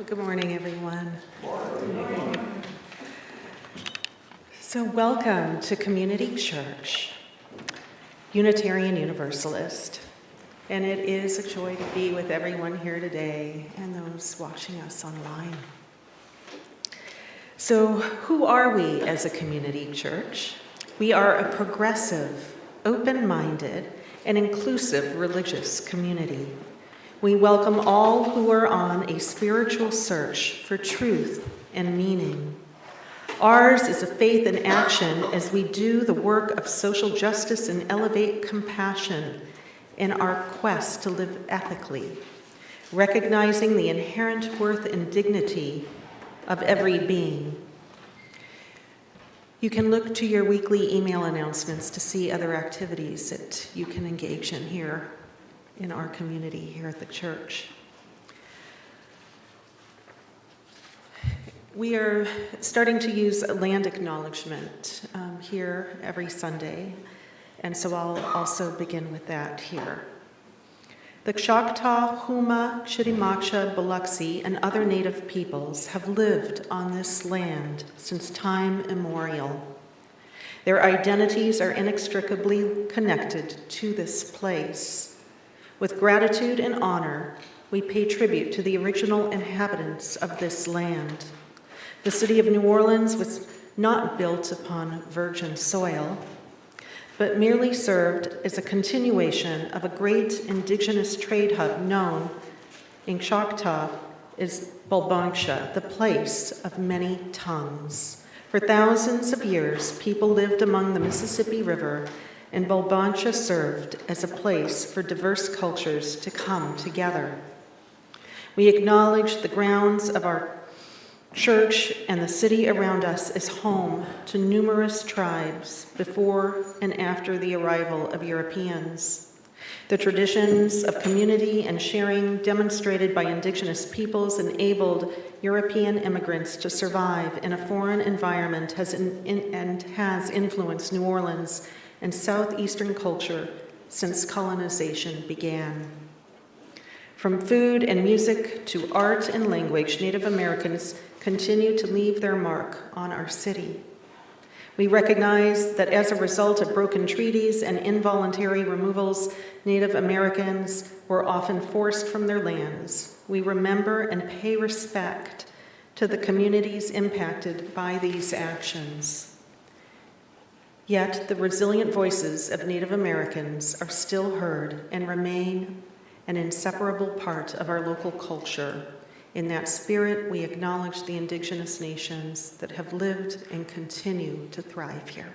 Good morning, everyone. Morning. So welcome to Community Church, Unitarian Universalist. And it is a joy to be with everyone here today and those watching us online. So who are we as a community church? We are a progressive, open-minded, and inclusive religious community. We welcome all who are on a spiritual search for truth and meaning. Ours is a faith in action as we do the work of social justice and elevate compassion in our quest to live ethically, recognizing the inherent worth and dignity of every being. You can look to your weekly email announcements to see other activities that you can engage in here in our community here at the church. We are starting to use land acknowledgement here every Sunday, and so I'll also begin with that here. The Choctaw, Huma, Chitimacha, Biloxi, and other native peoples have lived on this land since time immemorial. Their identities are inextricably connected to this place. With gratitude and honor, we pay tribute to the original inhabitants of this land. The city of New Orleans was not built upon virgin soil, but merely served as a continuation of a great indigenous trade hub known in Choctaw as Bulbancha, the place of many tongues. For thousands of years, people lived among the Mississippi River, and Bulbancha served as a place for diverse cultures to come together. We acknowledge the grounds of our church and the city around us as home to numerous tribes before and after the arrival of Europeans. The traditions of community and sharing demonstrated by indigenous peoples enabled European immigrants to survive in a foreign environment and has influenced New Orleans and southeastern culture since colonization began. From food and music to art and language, Native Americans continue to leave their mark on our city. We recognize that as a result of broken treaties and involuntary removals, Native Americans were often forced from their lands. We remember and pay respect to the communities impacted by these actions. Yet the resilient voices of Native Americans are still heard and remain an inseparable part of our local culture. In that spirit, we acknowledge the indigenous nations that have lived and continue to thrive here.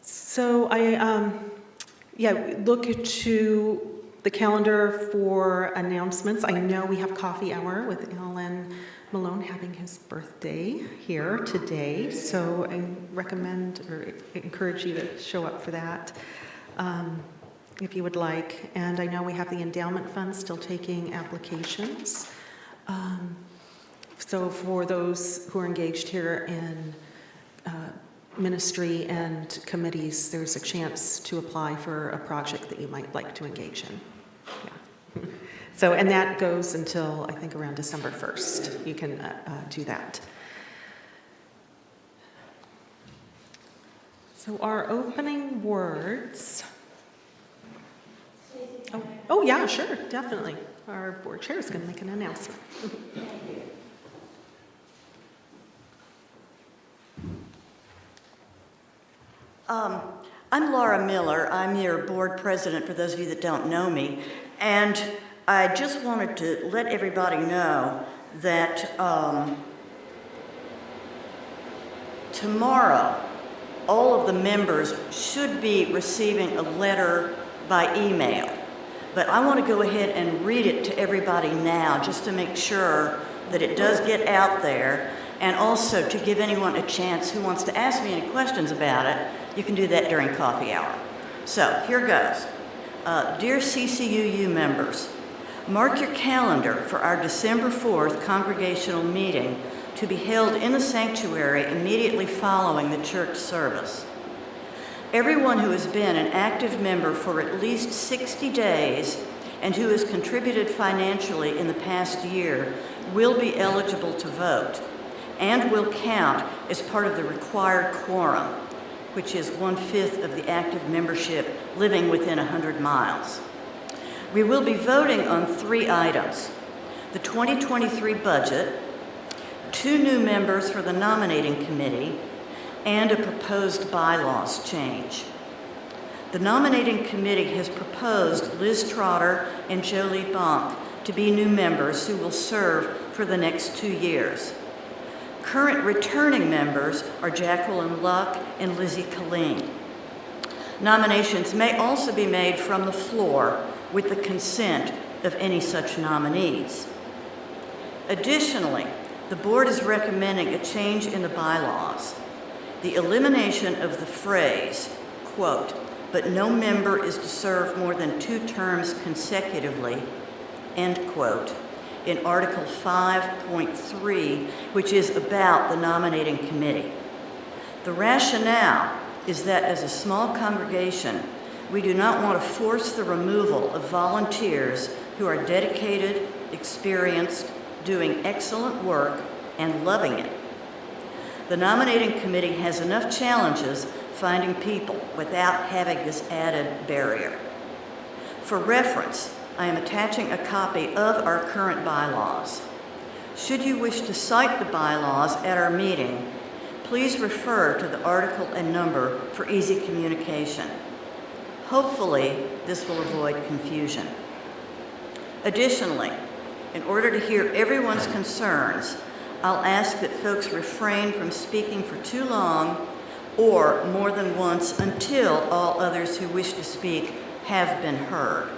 So I look to the calendar for announcements. I know we have coffee hour with Alan Malone having his birthday here today, so I recommend or encourage you to show up for that if you would like. And I know we have the endowment fund still taking applications. So for those who are engaged here in ministry and committees, there's a chance to apply for a project that you might like to engage in. Yeah. So, and that goes until, I think, around December 1st. You can do that. So our opening words. Oh yeah, sure, definitely. Our board chair is going to make an announcement. I'm Laura Miller. I'm your board president, for those of you that don't know me. And I just wanted to let everybody know that tomorrow, all of the members should be receiving a letter by email. But I want to go ahead and read it to everybody now, just to make sure that it does get out there, and also to give anyone a chance who wants to ask me any questions about it. You can do that during coffee hour. So here goes. Dear CCUU members, mark your calendar for our December 4th congregational meeting to be held in the sanctuary immediately following the church service. Everyone who has been an active member for at least 60 days and who has contributed financially in the past year will be eligible to vote and will count as part of the required quorum, which is 1/5 of the active membership living within 100 miles. We will be voting on 3 items: the 2023 budget, 2 new members for the nominating committee, and a proposed bylaws change. The nominating committee has proposed Liz Trotter and Jolie Bonk to be new members who will serve for the next 2 years. Current returning members are Jacqueline Luck and Lizzie Colleen. Nominations may also be made from the floor with the consent of any such nominees. Additionally, the board is recommending a change in the bylaws. The elimination of the phrase, quote, "but no member is to serve more than 2 terms consecutively," end quote, in Article 5.3, which is about the nominating committee. The rationale is that as a small congregation, we do not want to force the removal of volunteers who are dedicated, experienced, doing excellent work, and loving it. The nominating committee has enough challenges finding people without having this added barrier. For reference, I am attaching a copy of our current bylaws. Should you wish to cite the bylaws at our meeting, please refer to the article and number for easy communication. Hopefully, this will avoid confusion. Additionally, in order to hear everyone's concerns, I'll ask that folks refrain from speaking for too long or more than once until all others who wish to speak have been heard.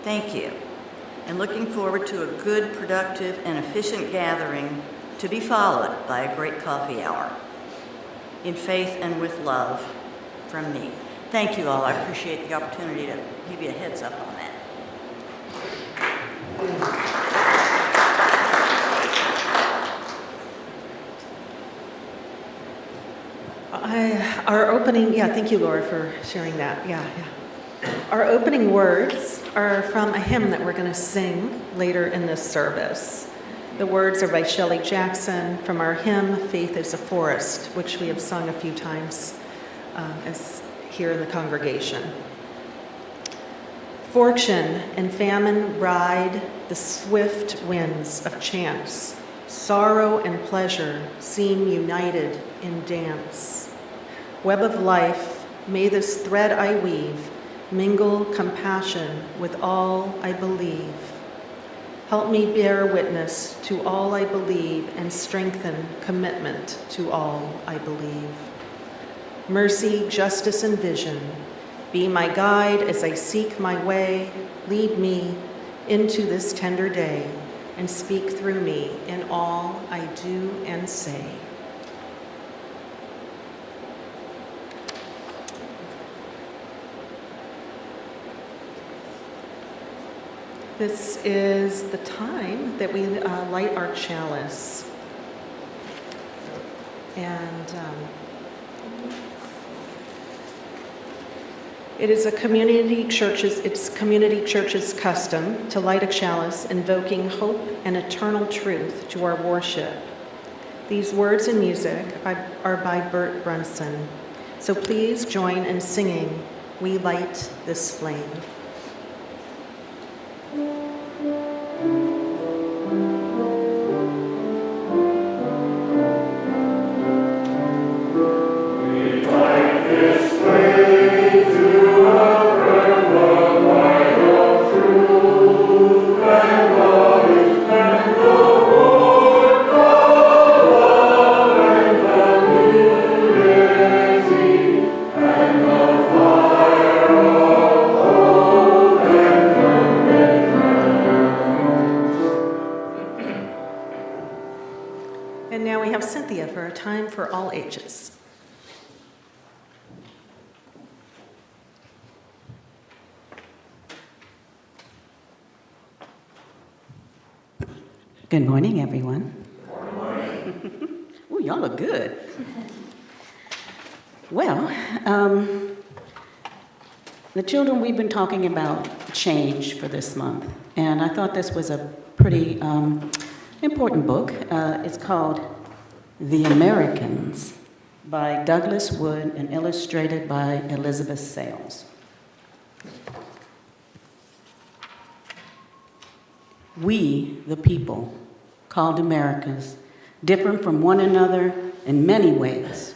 Thank you, and looking forward to a good, productive, and efficient gathering to be followed by a great coffee hour. In faith and with love, from me. Thank you all. I appreciate the opportunity to give you a heads up on that. Thank you, Laura, for sharing that. Our opening words are from a hymn that we're going to sing later in this service. The words are by Shelley Jackson from our hymn, Faith is a Forest, which we have sung a few times as here in the congregation. Fortune and famine ride the swift winds of chance. Sorrow and pleasure seem united in dance. Web of life, may this thread I weave mingle compassion with all I believe. Help me bear witness to all I believe and strengthen commitment to all I believe. Mercy, justice, and vision, be my guide as I seek my way. Lead me into this tender day and speak through me in all I do and say. This is the time that we light our chalice. And it's community church's custom to light a chalice invoking hope and eternal truth to our worship. These words and music are by Bert Brunson. So please join in singing, We Light This Flame. And now we have Cynthia for a time for all ages. Good morning, everyone. Good morning. Ooh, y'all look good. Well, the children, we've been talking about change for this month, and I thought this was a pretty important book. It's called The Americans by Douglas Wood and illustrated by Elizabeth Sales. We, the people, called Americans, differ from one another in many ways.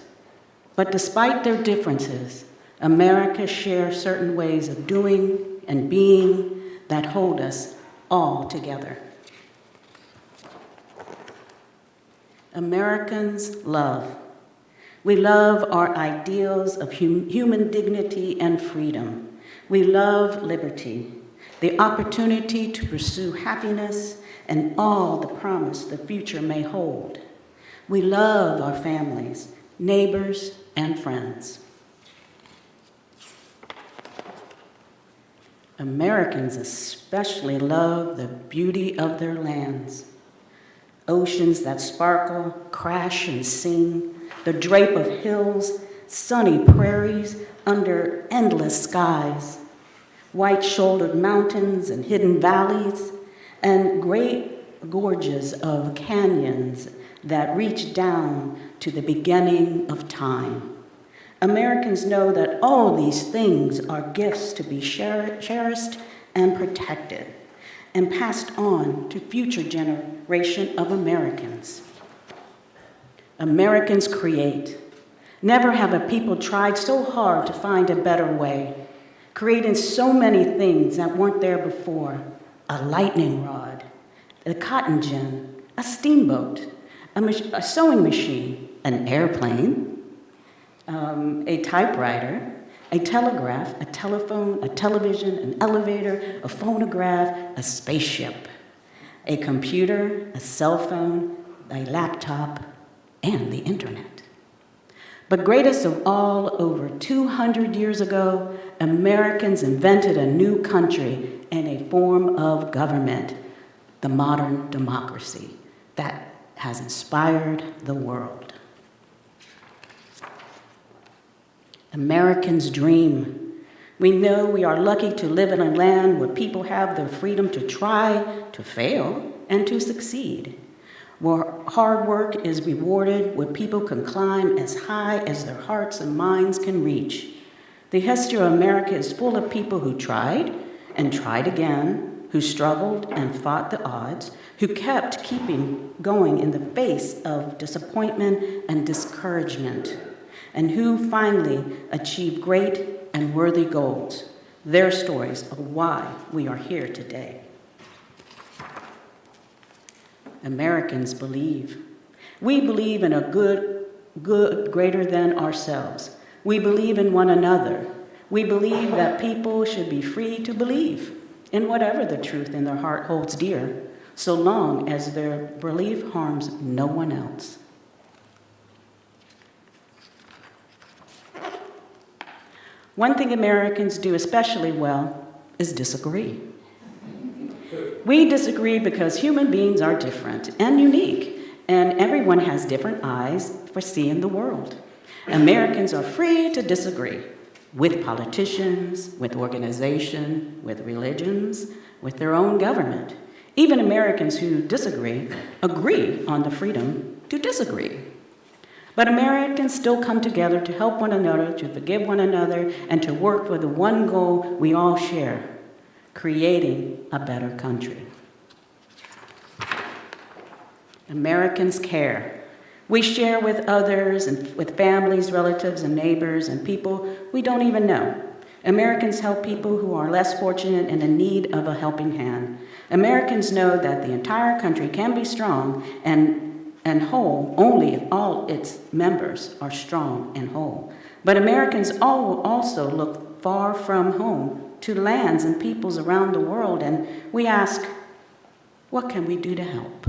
But despite their differences, America shares certain ways of doing and being that hold us all together. Americans love. We love our ideals of human dignity and freedom. We love liberty, the opportunity to pursue happiness and all the promise the future may hold. We love our families, neighbors, and friends. Americans especially love the beauty of their lands. Oceans that sparkle, crash, and sing, the drape of hills, sunny prairies under endless skies, white-shouldered mountains and hidden valleys, and great gorges of canyons that reach down to the beginning of time. Americans know that all these things are gifts to be cherished and protected and passed on to future generation of Americans. Americans create. Never have a people tried so hard to find a better way, creating so many things that weren't there before: a lightning rod, a cotton gin, a steamboat, a sewing machine, an airplane, a typewriter, a telegraph, a telephone, a television, an elevator, a phonograph, a spaceship, a computer, a cell phone, a laptop, and the internet. But greatest of all, over 200 years ago, Americans invented a new country and a form of government, the modern democracy, that has inspired the world. Americans dream. We know we are lucky to live in a land where people have the freedom to try, to fail, and to succeed, where hard work is rewarded, where people can climb as high as their hearts and minds can reach. The history of America is full of people who tried and tried again, who struggled and fought the odds, who kept keeping going in the face of disappointment and discouragement, and who finally achieved great and worthy goals. Their stories of why we are here today. Americans believe. We believe in a good greater than ourselves. We believe in one another. We believe that people should be free to believe in whatever the truth in their heart holds dear, so long as their belief harms no one else. One thing Americans do especially well is disagree. We disagree because human beings are different and unique, and everyone has different eyes for seeing the world. Americans are free to disagree with politicians, with organizations, with religions, with their own government. Even Americans who disagree agree on the freedom to disagree. But Americans still come together to help one another, to forgive one another, and to work for the one goal we all share: creating a better country. Americans care. We share with others and with families, relatives, and neighbors, and people we don't even know. Americans help people who are less fortunate and in need of a helping hand. Americans know that the entire country can be strong and whole only if all its members are strong and whole. But Americans also look far from home to lands and peoples around the world, and we ask, what can we do to help?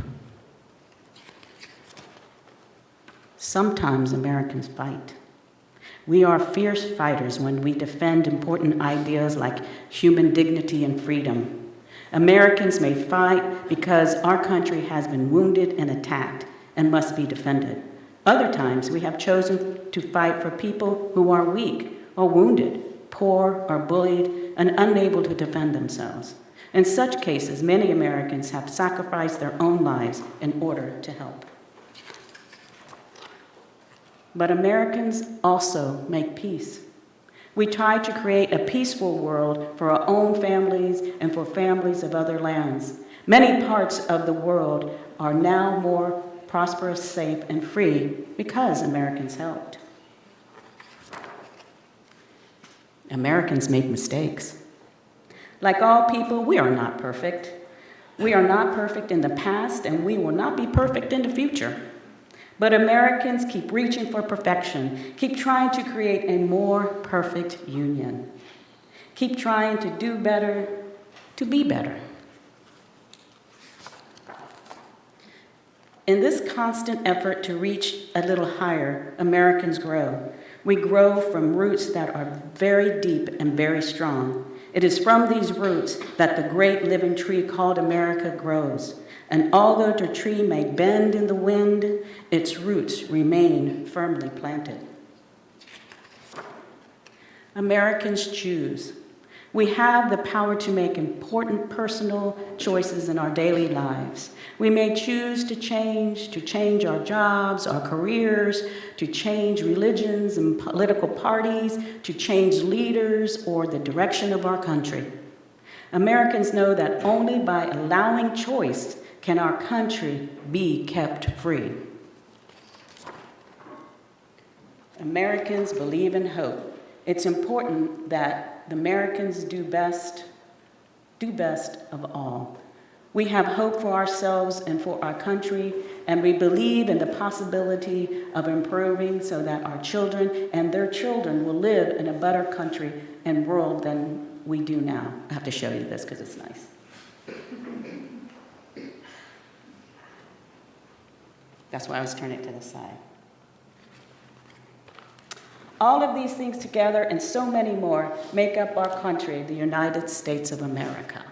Sometimes Americans fight. We are fierce fighters when we defend important ideas like human dignity and freedom. Americans may fight because our country has been wounded and attacked and must be defended. Other times, we have chosen to fight for people who are weak or wounded, poor or bullied, and unable to defend themselves. In such cases, many Americans have sacrificed their own lives in order to help. But Americans also make peace. We try to create a peaceful world for our own families and for families of other lands. Many parts of the world are now more prosperous, safe, and free because Americans helped. Americans make mistakes. Like all people, we are not perfect. We are not perfect in the past, and we will not be perfect in the future. But Americans keep reaching for perfection, keep trying to create a more perfect union, keep trying to do better, to be better. In this constant effort to reach a little higher, Americans grow. We grow from roots that are very deep and very strong. It is from these roots that the great living tree called America grows. And although the tree may bend in the wind, its roots remain firmly planted. Americans choose. We have the power to make important personal choices in our daily lives. We may choose to change our jobs, our careers, to change religions and political parties, to change leaders or the direction of our country. Americans know that only by allowing choice can our country be kept free. Americans believe in hope. It's important that the Americans do best of all. We have hope for ourselves and for our country, and we believe in the possibility of improving so that our children and their children will live in a better country and world than we do now. I have to show you this because it's nice. That's why I was turning it to the side. All of these things together and so many more make up our country, the United States of America.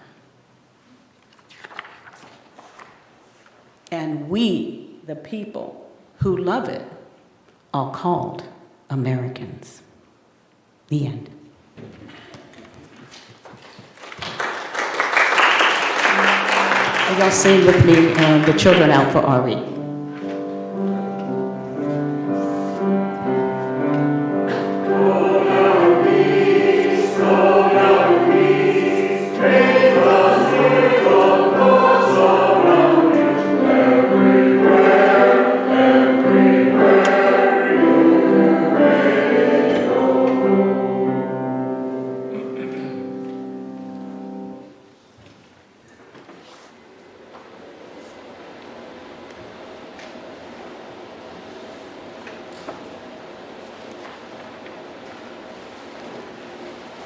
And we, the people who love it, are called Americans. The end. And y'all sing with me, the children out for Ari.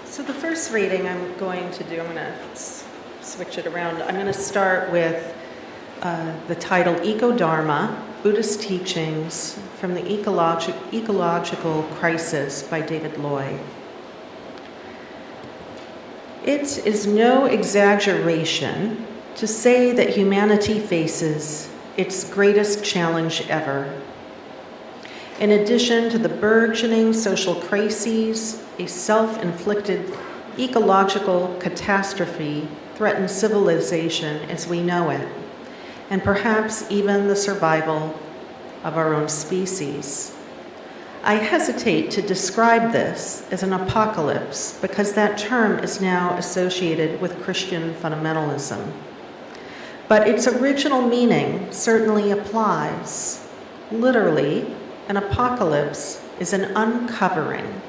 So the first reading I'm going to switch it around. I'm going to start with the title Eco-Dharma, Buddhist Teachings from the Ecological Crisis by David Lloyd. It is no exaggeration to say that humanity faces its greatest challenge ever. In addition to the burgeoning social crises, a self-inflicted ecological catastrophe threatens civilization as we know it, and perhaps even the survival of our own species. I hesitate to describe this as an apocalypse because that term is now associated with Christian fundamentalism. But its original meaning certainly applies. Literally, an apocalypse is an uncovering,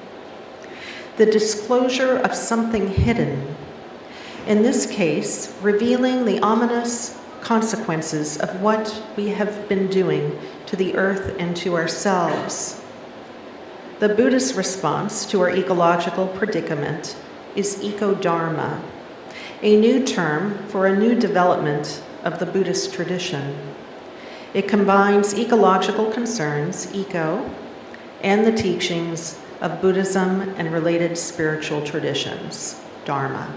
the disclosure of something hidden, in this case, revealing the ominous consequences of what we have been doing to the earth and to ourselves. The Buddhist response to our ecological predicament is eco-dharma, a new term for a new development of the Buddhist tradition. It combines ecological concerns, eco, and the teachings of Buddhism and related spiritual traditions, dharma.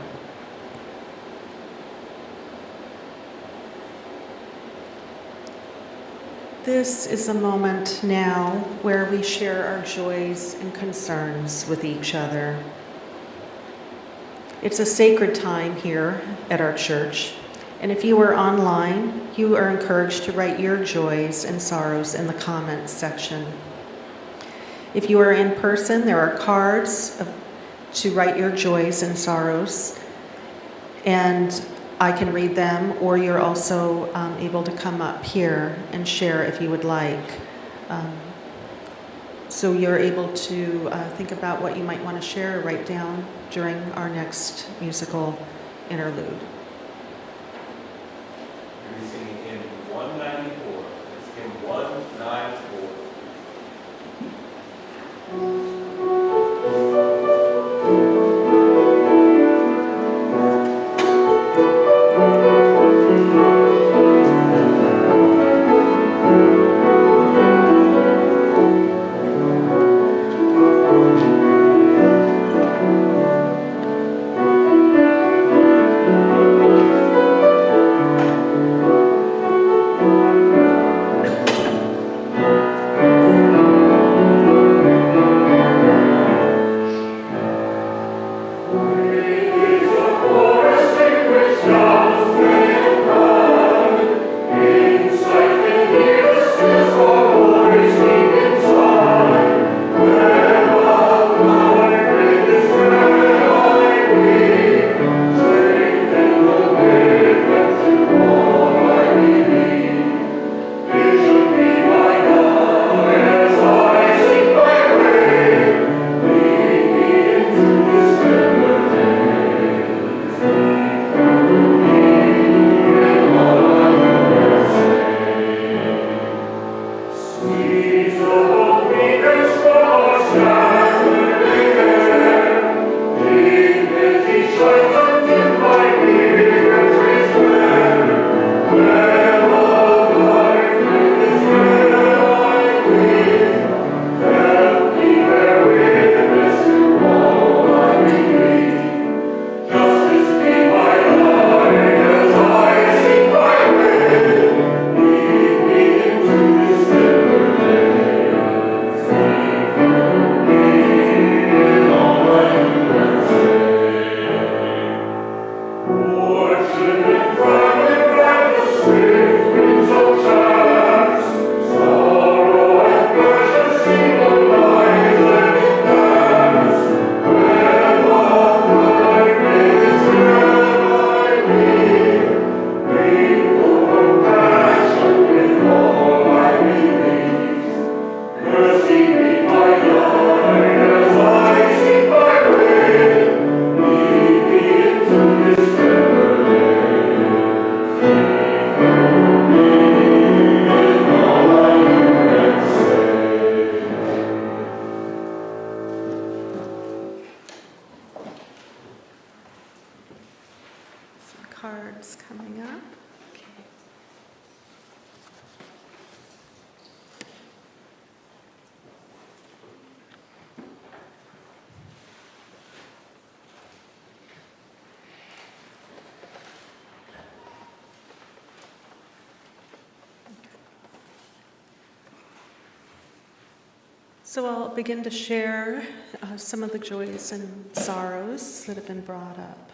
This is a moment now where we share our joys and concerns with each other. It's a sacred time here at our church, and if you are online, you are encouraged to write your joys and sorrows in the comments section. If you are in person, there are cards to write your joys and sorrows, and I can read them, or you're also able to come up here and share if you would like. So you're able to think about what you might want to share or write down during our next musical interlude. We're singing hymn 194. It's hymn 194. Cards coming up. Okay. So I'll begin to share some of the joys and sorrows that have been brought up.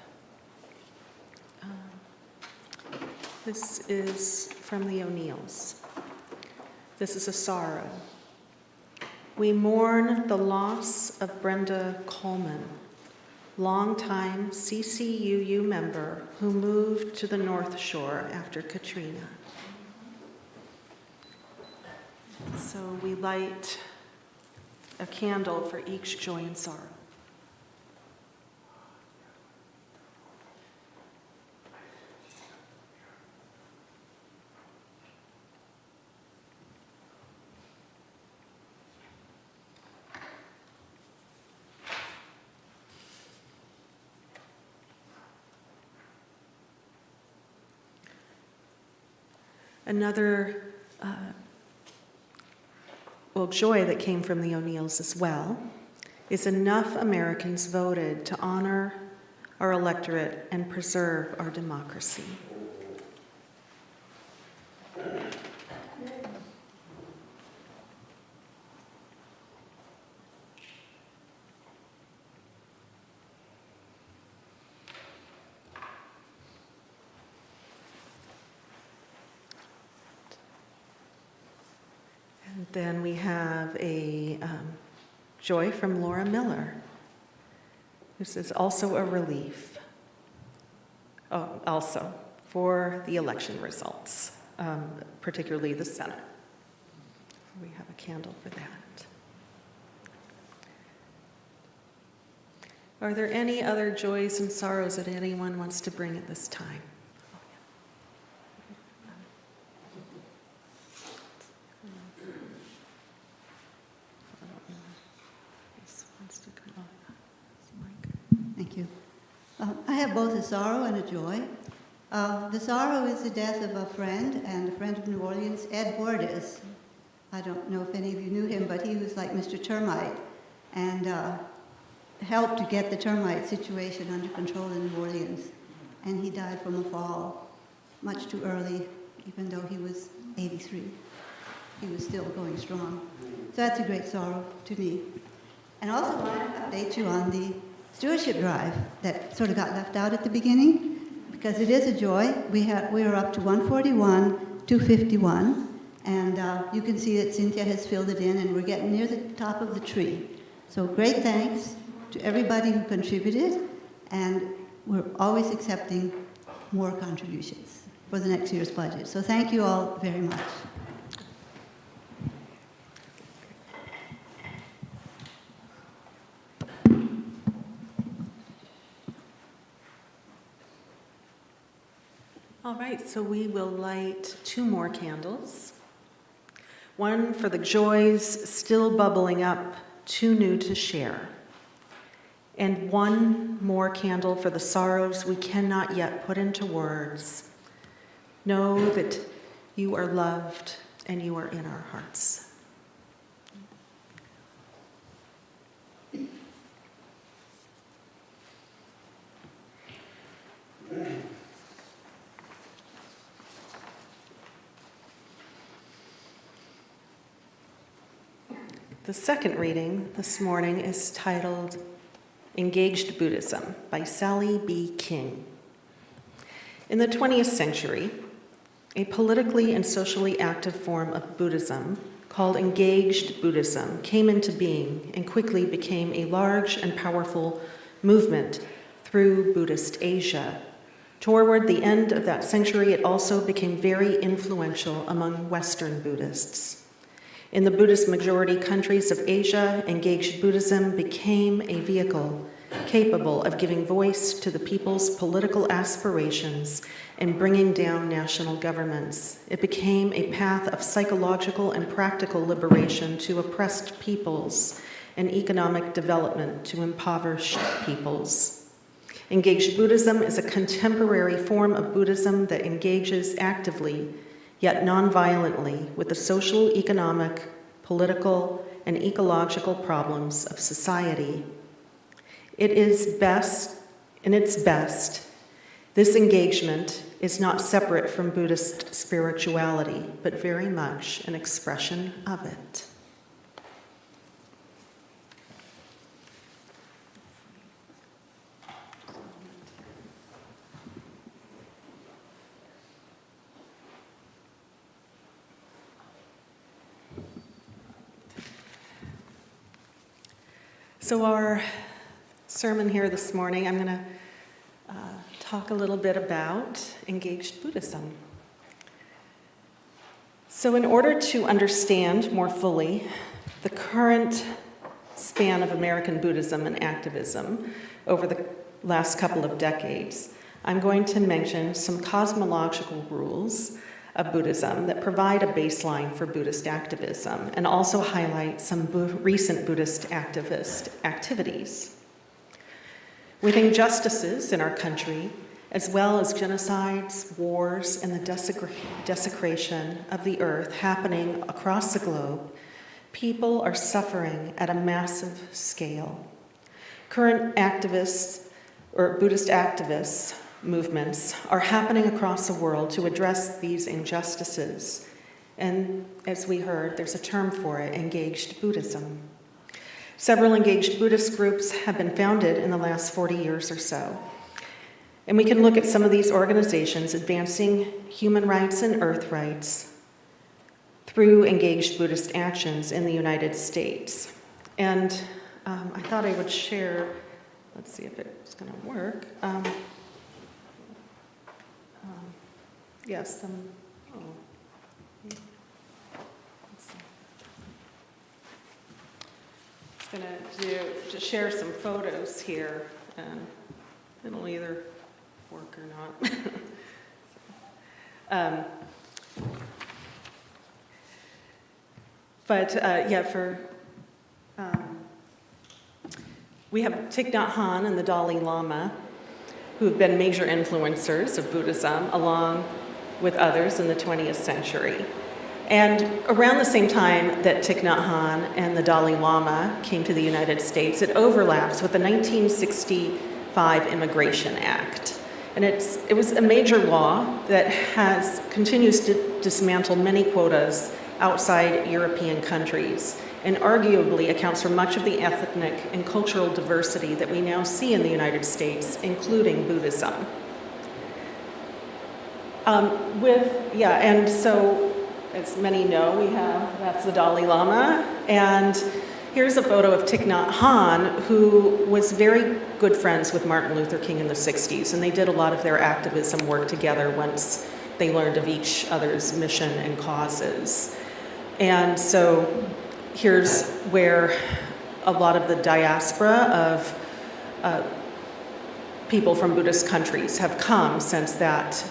This is from the O'Neills. This is a sorrow. We mourn the loss of Brenda Coleman, longtime CCUU member who moved to the North Shore after Katrina. So we light a candle for each joy and sorrow. Another joy that came from the O'Neills as well is enough Americans voted to honor our electorate and preserve our democracy. Then we have a joy from Laura Miller. This is also a relief. Oh, also for the election results, particularly the Senate. We have a candle for that. Are there any other joys and sorrows that anyone wants to bring at this time? Thank you. I have both a sorrow and a joy. The sorrow is the death of a friend and a friend of New Orleans, Ed Bordes. I don't know if any of you knew him, but he was like Mr. Termite and helped to get the termite situation under control in New Orleans. And he died from a fall much too early, even though he was 83. He was still going strong. So that's a great sorrow to me. And also I want to update you on the stewardship drive that sort of got left out at the beginning, because it is a joy. We are up to 141, 251, and you can see that Cynthia has filled it in, and we're getting near the top of the tree. So great thanks to everybody who contributed, and we're always accepting more contributions for the next year's budget. So thank you all very much. All right, so we will light 2 more candles. One for the joys still bubbling up, too new to share. And 1 more candle for the sorrows we cannot yet put into words. Know that you are loved and you are in our hearts. The second reading this morning is titled Engaged Buddhism by Sally B. King. In the 20th century, a politically and socially active form of Buddhism called Engaged Buddhism came into being and quickly became a large and powerful movement through Buddhist Asia. Toward the end of that century, it also became very influential among Western Buddhists. In the Buddhist majority countries of Asia, engaged Buddhism became a vehicle capable of giving voice to the people's political aspirations and bringing down national governments. It became a path of psychological and practical liberation to oppressed peoples and economic development to impoverished peoples. Engaged Buddhism is a contemporary form of Buddhism that engages actively yet non-violently with the social, economic, political, and ecological problems of society. It is best, in its best, this engagement is not separate from Buddhist spirituality, but very much an expression of it. So our sermon here this morning, I'm going to talk a little bit about engaged Buddhism. So in order to understand more fully the current span of American Buddhism and activism over the last couple of decades, I'm going to mention some cosmological rules of Buddhism that provide a baseline for Buddhist activism and also highlight some recent Buddhist activist activities. With injustices in our country, as well as genocides, wars, and the desecration of the earth happening across the globe, people are suffering at a massive scale. Current activists, or Buddhist activists, movements are happening across the world to address these injustices. And as we heard, there's a term for it, engaged Buddhism. Several engaged Buddhist groups have been founded in the last 40 years or so. And we can look at some of these organizations advancing human rights and earth rights through engaged Buddhist actions in the United States. And I thought I would share, let's see if it's going to work. Yes, let's see. I'm going to share some photos here, and it'll either work or not. We have Thich Nhat Hanh and the Dalai Lama, who have been major influencers of Buddhism, along with others in the 20th century. And around the same time that Thich Nhat Hanh and the Dalai Lama came to the United States, it overlaps with the 1965 Immigration Act. And it was a major law that continues to dismantle many quotas outside European countries, and arguably accounts for much of the ethnic and cultural diversity that we now see in the United States, including Buddhism. And so, as many know, that's the Dalai Lama, and here's a photo of Thich Nhat Hanh, who was very good friends with Martin Luther King in the 60s, and they did a lot of their activism work together once they learned of each other's mission and causes. And so here's where a lot of the diaspora of people from Buddhist countries have come since that,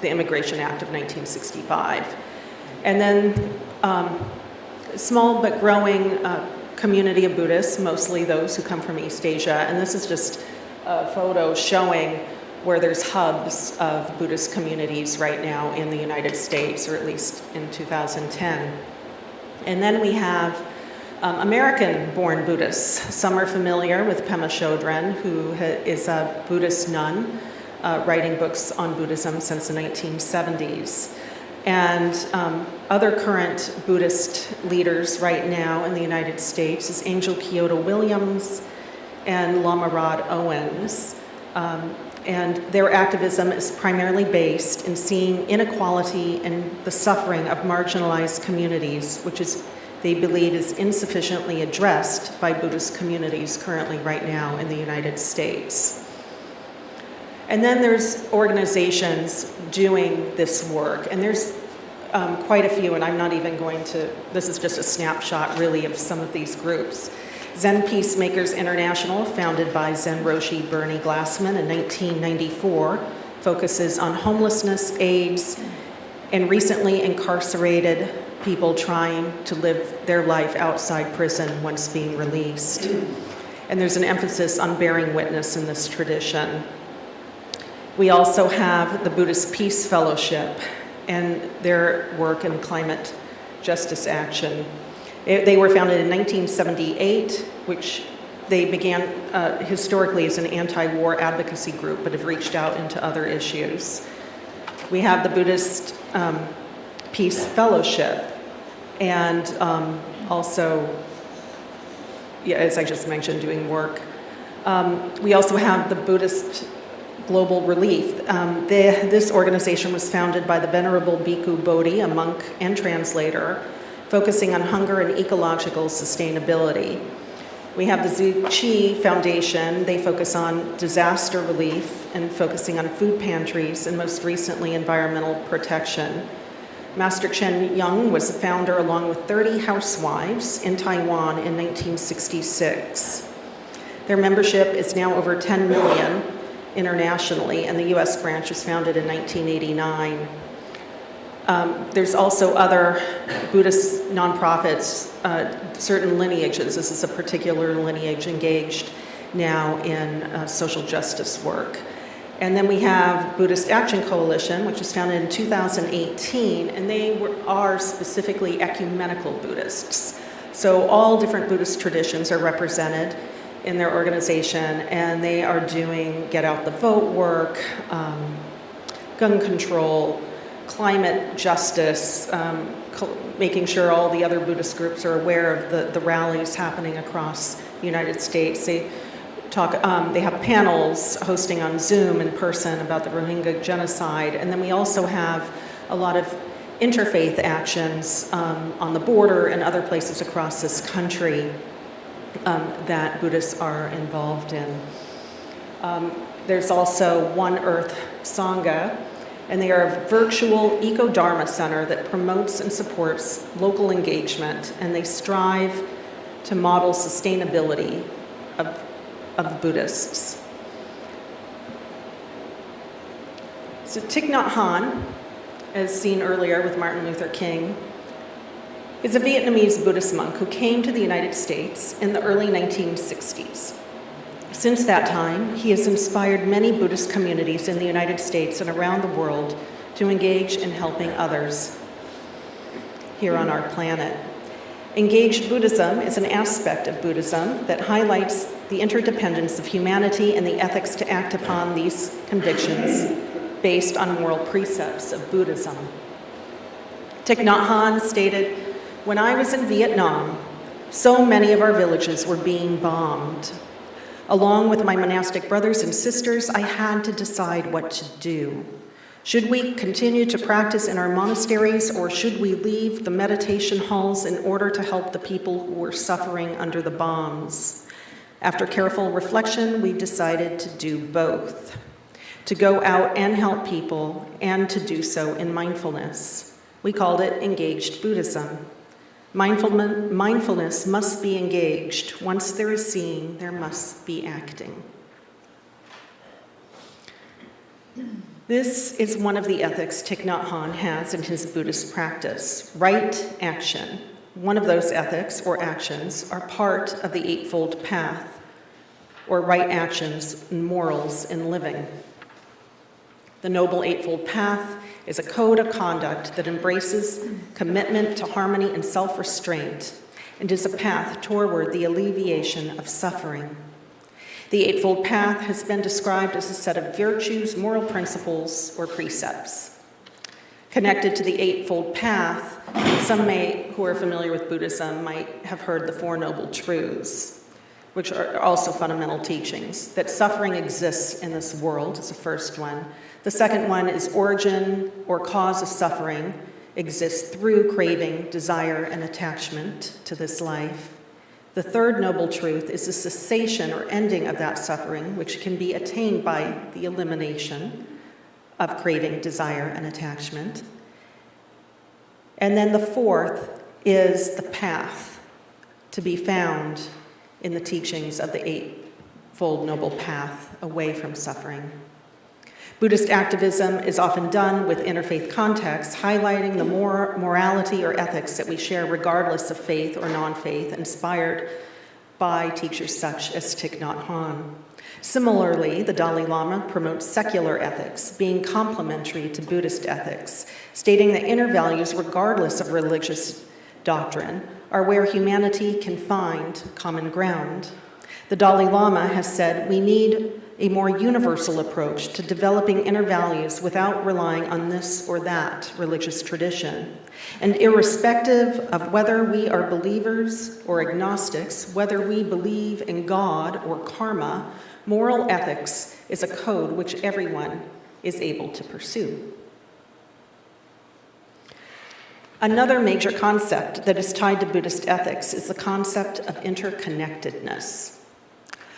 the Immigration Act of 1965. And then small but growing community of Buddhists, mostly those who come from East Asia. And this is just a photo showing where there's hubs of Buddhist communities right now in the United States, or at least in 2010. And then we have American-born Buddhists. Some are familiar with Pema Chodron, who is a Buddhist nun, writing books on Buddhism since the 1970s. And other current Buddhist leaders right now in the United States is Angel Kyoto Williams and Lama Rod Owens. And their activism is primarily based in seeing inequality and the suffering of marginalized communities, which they believe is insufficiently addressed by Buddhist communities currently right now in the United States. And then there's organizations doing this work, and there's quite a few, and I'm not even going to, this is just a snapshot really of some of these groups. Zen Peacemakers International, founded by Zen Roshi Bernie Glassman in 1994, focuses on homelessness, AIDS, and recently incarcerated people trying to live their life outside prison once being released. And there's an emphasis on bearing witness in this tradition. We also have the Buddhist Peace Fellowship and their work in climate justice action. They were founded in 1978, which they began historically as an anti-war advocacy group, but have reached out into other issues. We have the Buddhist Peace Fellowship, and also, as I just mentioned, doing work. We also have the Buddhist Global Relief. This organization was founded by the Venerable Bhikkhu Bodhi, a monk and translator, focusing on hunger and ecological sustainability. We have the Zhu Qi Foundation. They focus on disaster relief and focusing on food pantries and most recently environmental protection. Master Chen Yung was the founder along with 30 housewives in Taiwan in 1966. Their membership is now over 10 million internationally, and the US branch was founded in 1989. There's also other Buddhist nonprofits, certain lineages. This is a particular lineage engaged now in social justice work. And then we have Buddhist Action Coalition, which was founded in 2018, and they are specifically ecumenical Buddhists. So all different Buddhist traditions are represented in their organization, and they are doing get out the vote work, gun control, climate justice, making sure all the other Buddhist groups are aware of the rallies happening across the United States. They have panels hosting on Zoom in person about the Rohingya genocide, and then we also have a lot of interfaith actions on the border and other places across this country that Buddhists are involved in. There's also One Earth Sangha, and they are a virtual eco-dharma center that promotes and supports local engagement, and they strive to model sustainability of Buddhists. So Thich Nhat Hanh, as seen earlier with Martin Luther King, is a Vietnamese Buddhist monk who came to the United States in the early 1960s. Since that time, he has inspired many Buddhist communities in the United States and around the world to engage in helping others here on our planet. Engaged Buddhism is an aspect of Buddhism that highlights the interdependence of humanity and the ethics to act upon these convictions based on moral precepts of Buddhism. Thich Nhat Hanh stated, "When I was in Vietnam, so many of our villages were being bombed. Along with my monastic brothers and sisters, I had to decide what to do. Should we continue to practice in our monasteries, or should we leave the meditation halls in order to help the people who were suffering under the bombs? After careful reflection, we decided to do both, to go out and help people, and to do so in mindfulness. We called it Engaged Buddhism. Mindfulness must be engaged. Once there is seeing, there must be acting." This is one of the ethics Thich Nhat Hanh has in his Buddhist practice, right action. One of those ethics or actions are part of the Eightfold Path, or right actions and morals in living. The Noble Eightfold Path is a code of conduct that embraces commitment to harmony and self-restraint, and is a path toward the alleviation of suffering. The Eightfold Path has been described as a set of virtues, moral principles, or precepts. Connected to the Eightfold Path, some who are familiar with Buddhism might have heard the Four Noble Truths, which are also fundamental teachings. That suffering exists in this world is the first one. The second one is origin or cause of suffering exists through craving, desire, and attachment to this life. The third noble truth is the cessation or ending of that suffering, which can be attained by the elimination of craving, desire, and attachment. And then the fourth is the path to be found in the teachings of the Eightfold Noble Path away from suffering. Buddhist activism is often done with interfaith contexts, highlighting the morality or ethics that we share regardless of faith or non-faith, inspired by teachers such as Thich Nhat Hanh. Similarly, the Dalai Lama promotes secular ethics, being complementary to Buddhist ethics, stating that inner values, regardless of religious doctrine, are where humanity can find common ground. The Dalai Lama has said we need a more universal approach to developing inner values without relying on this or that religious tradition. And irrespective of whether we are believers or agnostics, whether we believe in God or karma, moral ethics is a code which everyone is able to pursue. Another major concept that is tied to Buddhist ethics is the concept of interconnectedness.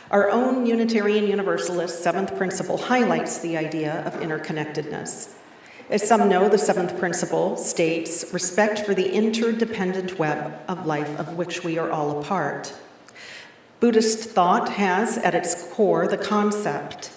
Our own Unitarian Universalist seventh principle highlights the idea of interconnectedness. As some know, the seventh principle states respect for the interdependent web of life of which we are all a part. Buddhist thought has at its core the concept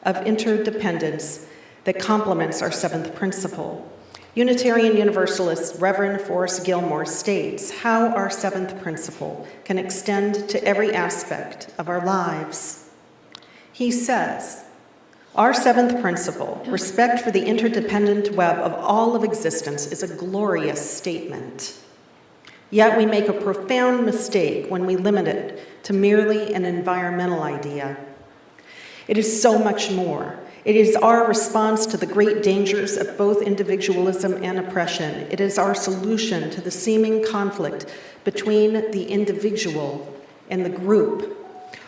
of interdependence that complements our seventh principle. Unitarian Universalist Reverend Forrest Gilmore states how our seventh principle can extend to every aspect of our lives. He says, our seventh principle, respect for the interdependent web of all of existence, is a glorious statement. Yet we make a profound mistake when we limit it to merely an environmental idea. It is so much more. It is our response to the great dangers of both individualism and oppression. It is our solution to the seeming conflict between the individual and the group.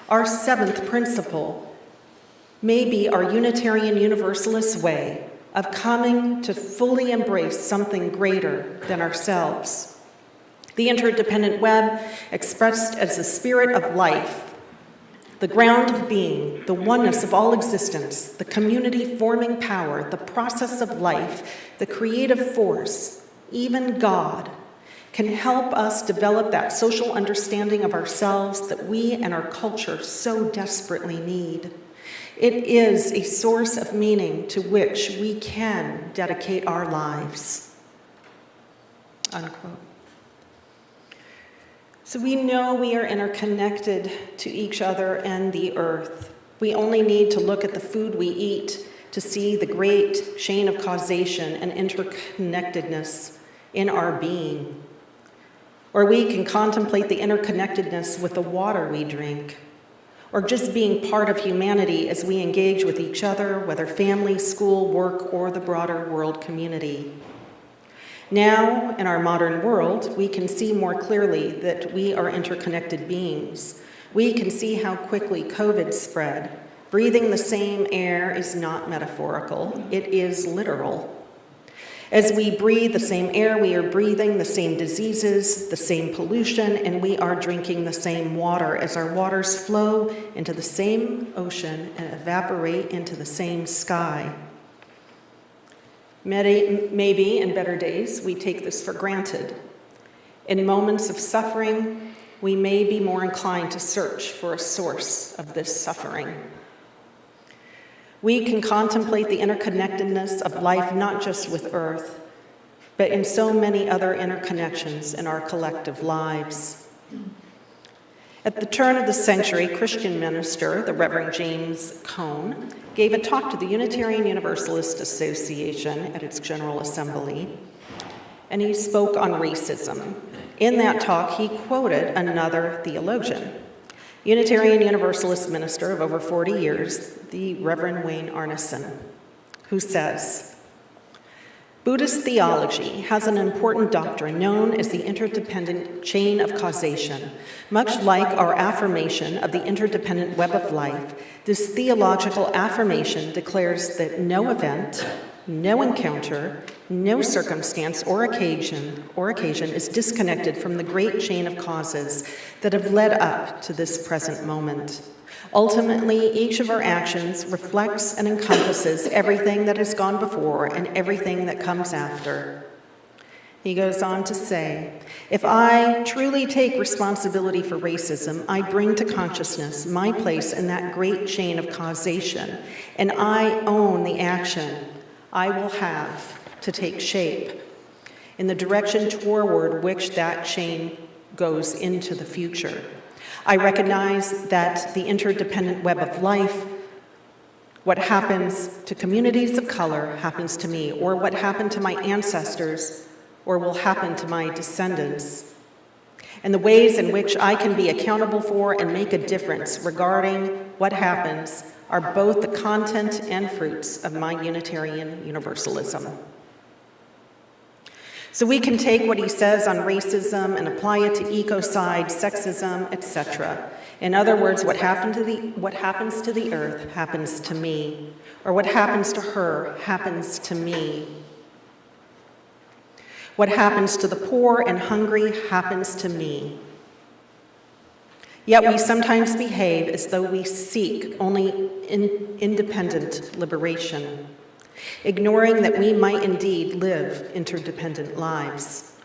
Our seventh principle may be our Unitarian Universalist way of coming to fully embrace something greater than ourselves. The interdependent web, expressed as the spirit of life, the ground of being, the oneness of all existence, the community forming power, the process of life, the creative force, even God, can help us develop that social understanding of ourselves that we and our culture so desperately need. It is a source of meaning to which we can dedicate our lives. Unquote. So we know we are interconnected to each other and the earth. We only need to look at the food we eat to see the great chain of causation and interconnectedness in our being. Or we can contemplate the interconnectedness with the water we drink, or just being part of humanity as we engage with each other, whether family, school, work, or the broader world community. Now, in our modern world, we can see more clearly that we are interconnected beings. We can see how quickly COVID spread. Breathing the same air is not metaphorical, it is literal. As we breathe the same air, we are breathing the same diseases, the same pollution, and we are drinking the same water as our waters flow into the same ocean and evaporate into the same sky. Maybe in better days, we take this for granted. In moments of suffering, we may be more inclined to search for a source of this suffering. We can contemplate the interconnectedness of life not just with Earth, but in so many other interconnections in our collective lives. At the turn of the century, Christian minister, the Reverend James Cone, gave a talk to the Unitarian Universalist Association at its General Assembly, and he spoke on racism. In that talk, he quoted another theologian, Unitarian Universalist minister of over 40 years, the Reverend Wayne Arneson, who says, Buddhist theology has an important doctrine known as the interdependent chain of causation. Much like our affirmation of the interdependent web of life, this theological affirmation declares that no event, no encounter, no circumstance or occasion is disconnected from the great chain of causes that have led up to this present moment. Ultimately, each of our actions reflects and encompasses everything that has gone before and everything that comes after. He goes on to say, if I truly take responsibility for racism, I bring to consciousness my place in that great chain of causation, and I own the action I will have to take shape in the direction toward which that chain goes into the future. I recognize that the interdependent web of life, what happens to communities of color happens to me, or what happened to my ancestors, or will happen to my descendants. And the ways in which I can be accountable for and make a difference regarding what happens are both the content and fruits of my Unitarian Universalism. So we can take what he says on racism and apply it to ecocide, sexism, etc. In other words, what happens to the earth happens to me, or what happens to her happens to me. What happens to the poor and hungry happens to me. Yet we sometimes behave as though we seek only independent liberation, ignoring that we might indeed live interdependent lives.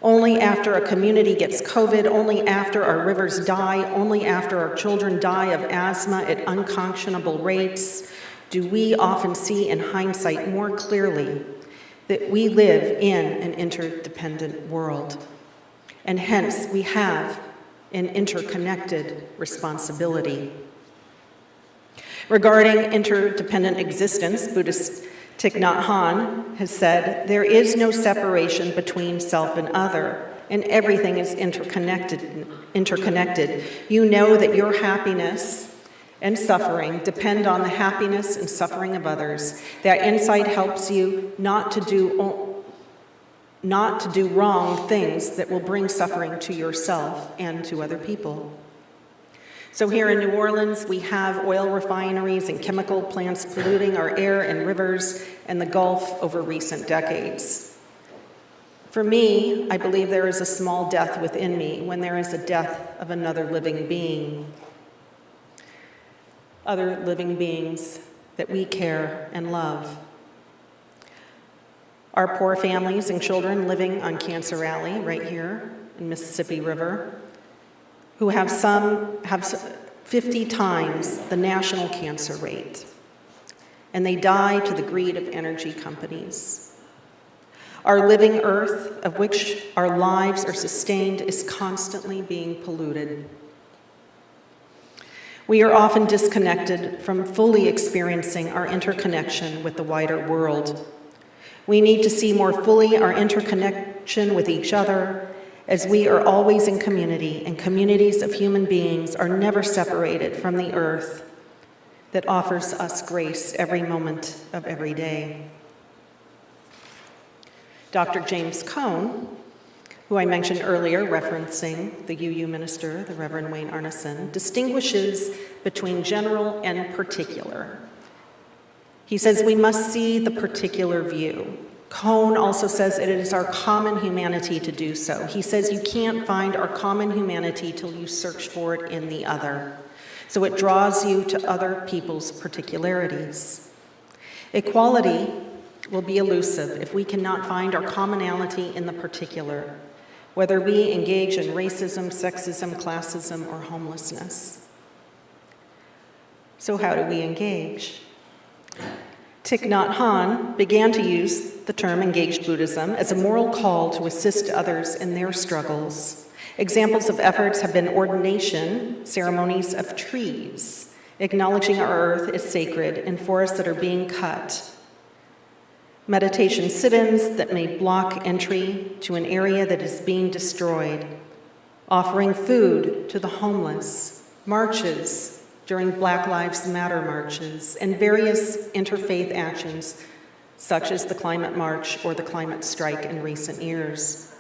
Only after a community gets COVID, only after our rivers die, only after our children die of asthma at unconscionable rates, do we often see in hindsight more clearly that we live in an interdependent world, and hence we have an interconnected responsibility. Regarding interdependent existence, Buddhist Thich Nhat Hanh has said, there is no separation between self and other, and everything is interconnected. You know that your happiness and suffering depend on the happiness and suffering of others. That insight helps you not to do wrong things that will bring suffering to yourself and to other people. So here in New Orleans, we have oil refineries and chemical plants polluting our air and rivers and the Gulf over recent decades. For me, I believe there is a small death within me when there is a death of another living being. Other living beings that we care and love. Our poor families and children living on Cancer Alley right here in Mississippi River, who have 50 times the national cancer rate, and they die to the greed of energy companies. Our living earth, of which our lives are sustained, is constantly being polluted. We are often disconnected from fully experiencing our interconnection with the wider world. We need to see more fully our interconnection with each other, as we are always in community, and communities of human beings are never separated from the earth that offers us grace every moment of every day. Dr. James Cone, who I mentioned earlier, referencing the UU minister, the Reverend Wayne Arneson, distinguishes between general and particular. He says we must see the particular view. Cone also says it is our common humanity to do so. He says you can't find our common humanity till you search for it in the other. So it draws you to other people's particularities. Equality will be elusive if we cannot find our commonality in the particular, whether we engage in racism, sexism, classism, or homelessness. So how do we engage? Thich Nhat Hanh began to use the term engaged Buddhism as a moral call to assist others in their struggles. Examples of efforts have been ordination, ceremonies of trees, acknowledging our earth is sacred, and forests that are being cut, meditation sit-ins that may block entry to an area that is being destroyed, offering food to the homeless, marches during Black Lives Matter marches, and various interfaith actions such as the climate march or the climate strike in recent years.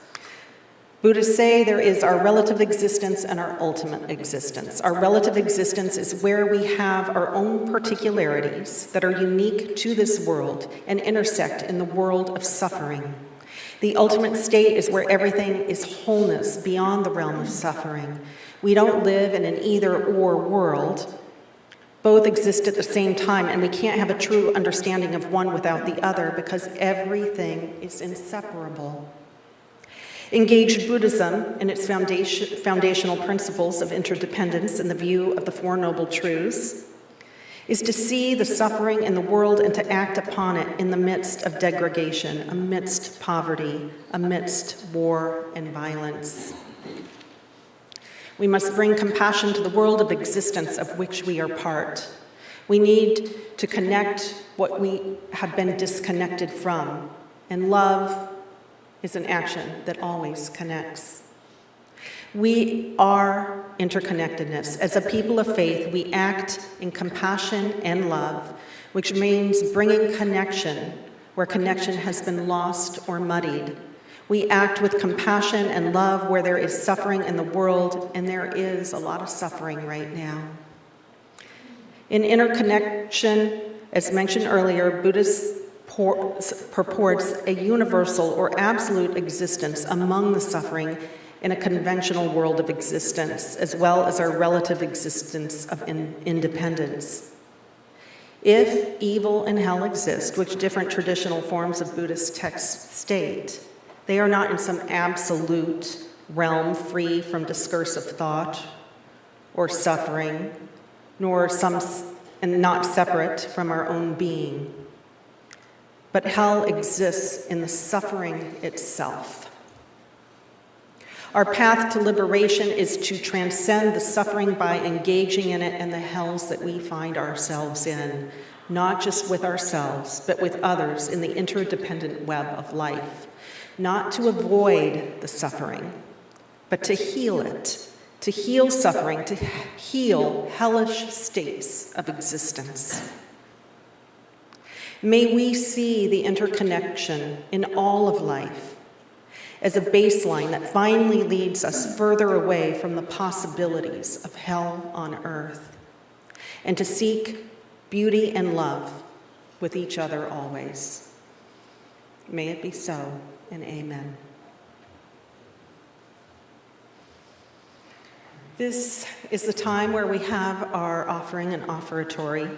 Buddhists say there is our relative existence and our ultimate existence. Our relative existence is where we have our own particularities that are unique to this world and intersect in the world of suffering. The ultimate state is where everything is wholeness beyond the realm of suffering. We don't live in an either-or world. Both exist at the same time, and we can't have a true understanding of one without the other because everything is inseparable. Engaged Buddhism, in its foundational principles of interdependence and the view of the Four Noble Truths, is to see the suffering in the world and to act upon it in the midst of degradation, amidst poverty, amidst war and violence. We must bring compassion to the world of existence of which we are part. We need to connect what we have been disconnected from, and love is an action that always connects. We are interconnectedness. As a people of faith, we act in compassion and love, which means bringing connection where connection has been lost or muddied. We act with compassion and love where there is suffering in the world, and there is a lot of suffering right now. In interconnection, as mentioned earlier, Buddhists purports a universal or absolute existence among the suffering in a conventional world of existence, as well as our relative existence of independence. If evil and hell exist, which different traditional forms of Buddhist texts state, they are not in some absolute realm free from discursive thought or suffering, and not separate from our own being. But hell exists in the suffering itself. Our path to liberation is to transcend the suffering by engaging in it and the hells that we find ourselves in, not just with ourselves, but with others in the interdependent web of life. Not to avoid the suffering, but to heal it, to heal suffering, to heal hellish states of existence. May we see the interconnection in all of life as a baseline that finally leads us further away from the possibilities of hell on earth, and to seek beauty and love with each other always. May it be so, and amen. This is the time where we have our offering and offertory.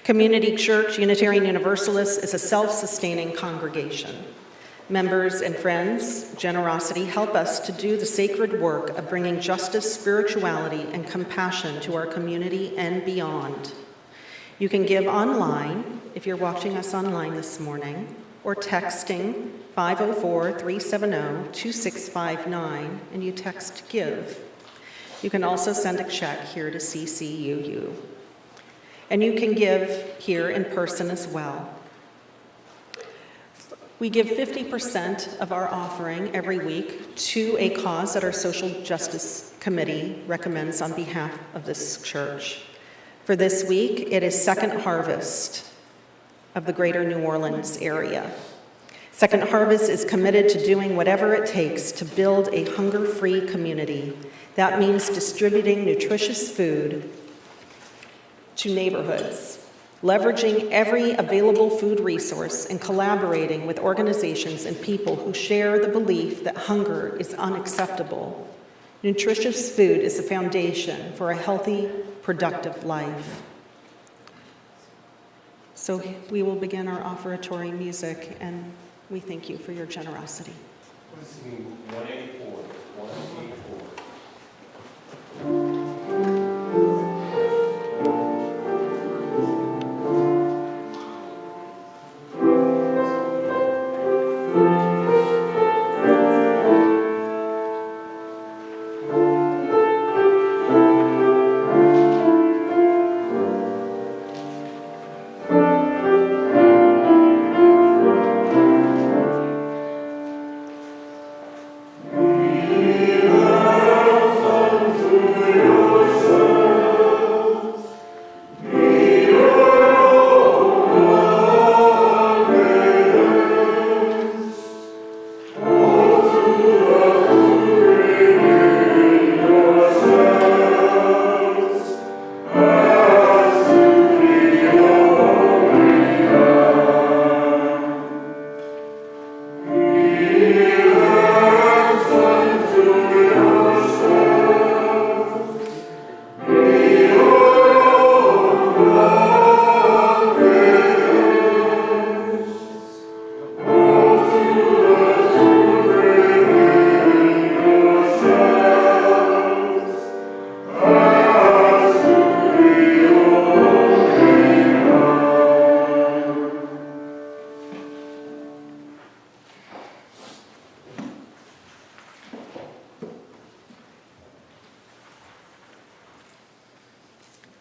Community Church Unitarian Universalist is a self-sustaining congregation. Members and friends, generosity help us to do the sacred work of bringing justice, spirituality, and compassion to our community and beyond. You can give online, if you're watching us online this morning, or texting 504-370-2659, and you text GIVE. You can also send a check here to CCUU. And you can give here in person as well. We give 50% of our offering every week to a cause that our Social Justice Committee recommends on behalf of this church. For this week, it is Second Harvest of the greater New Orleans area. Second Harvest is committed to doing whatever it takes to build a hunger-free community. That means distributing nutritious food to neighborhoods, leveraging every available food resource, and collaborating with organizations and people who share the belief that hunger is unacceptable. Nutritious food is the foundation for a healthy, productive life. So we will begin our offertory music, and we thank you for your generosity. We're singing 184. 184.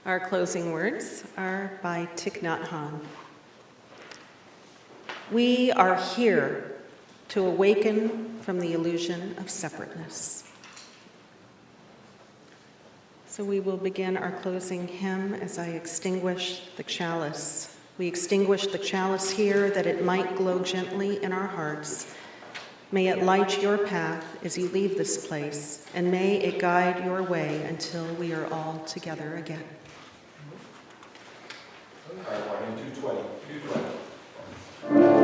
Our closing words are by Thich Nhat Hanh. We are here to awaken from the illusion of separateness. So we will begin our closing hymn as I extinguish the chalice. We extinguish the chalice here that it might glow gently in our hearts. May it light your path as you leave this place, and may it guide your way until we are all together again. All right, 220. 220.